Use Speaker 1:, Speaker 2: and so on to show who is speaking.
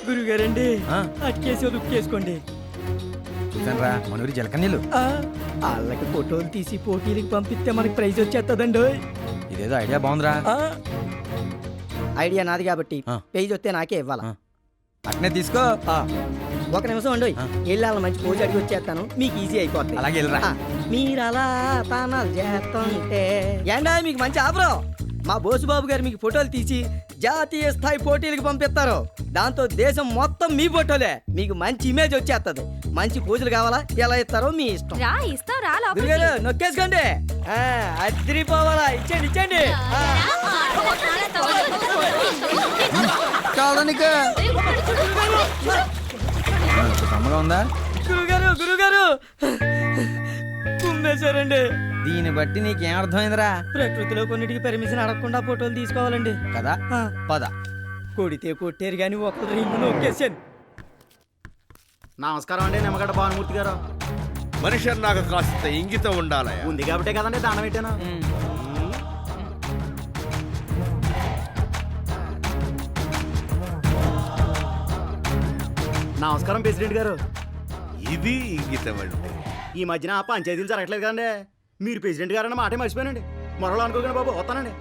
Speaker 1: గురుగారండి అక్కేసి లుక్కేసుకోండి.
Speaker 2: చూసానరా మనూరి జలకన్నీళ్ళు.
Speaker 1: వాళ్ళకి ఫోటోలు తీసి పోటీలకు పంపిస్తే మనకి ప్రైజ్ వచ్చేస్తుందండి.
Speaker 2: ఇదేదో ఐడియా బాగుందిరా.
Speaker 1: ఐడియా నాది కాబట్టి ప్రైజ్ వస్తే నాకే ఇవ్వాలా.
Speaker 2: అట్నే తీసుకో.
Speaker 1: ఒక నిమిషం అండి, వెళ్ళాలి మంచి పోజు అడిగి వచ్చేస్తాను, మీకు ఈజీ అయిపోతుంది.
Speaker 2: అలాగే వెళ్ళరా.
Speaker 1: మీరు అలా తానాలు చేస్తుంటే ఏండా మీకు మంచి ఆఫరు. మా బోసుబాబు గారు మీకు ఫోటోలు తీసి జాతీయ స్థాయి పోటీలకు పంపిస్తారు. దాంతో దేశం మొత్తం మీ ఫోటోలే. మీకు మంచి ఇమేజ్ వచ్చేస్తుంది. మంచి పూజలు కావాలా, ఎలా ఇస్తారో మీ ఇష్టం. గురుగారు నొక్కేసుకోండి. అదిరిపోవాలా, ఇచ్చేయండి ఇచ్చేయండి.
Speaker 2: సమ్మగా ఉందా?
Speaker 1: గురుగారు గురుగారు కుమ్మేశారండి.
Speaker 2: దీన్ని బట్టి నీకేం అర్థమైందిరా?
Speaker 1: ప్రకృతిలో కొన్నిటికి పర్మిషన్ అడగకుండా ఫోటోలు తీసుకోవాలండి
Speaker 2: కదా. పద.
Speaker 1: కొడితే కొట్టారు కానీ ఒక్క రింగు నొక్కేశాను.
Speaker 3: నమస్కారం అండి, నిమ్మగడ్డ భానుమూర్తి గారు.
Speaker 4: మనిషి అన్నాక కాస్త ఇంగితం ఉండాలి.
Speaker 3: ఉంది కాబట్టే కదండి దండం పెట్టాను. నమస్కారం ప్రెసిడెంట్ గారు.
Speaker 4: ఇది ఇంగితం అంటే.
Speaker 3: ఈ మధ్యన పంచాయతీలు జరగట్లేదు కదండి. మీరు ప్రెసిడెంట్ గారన్న మాటే మర్చిపోయానండి. మరో అనుకోకండి బాబు, వస్తానండి.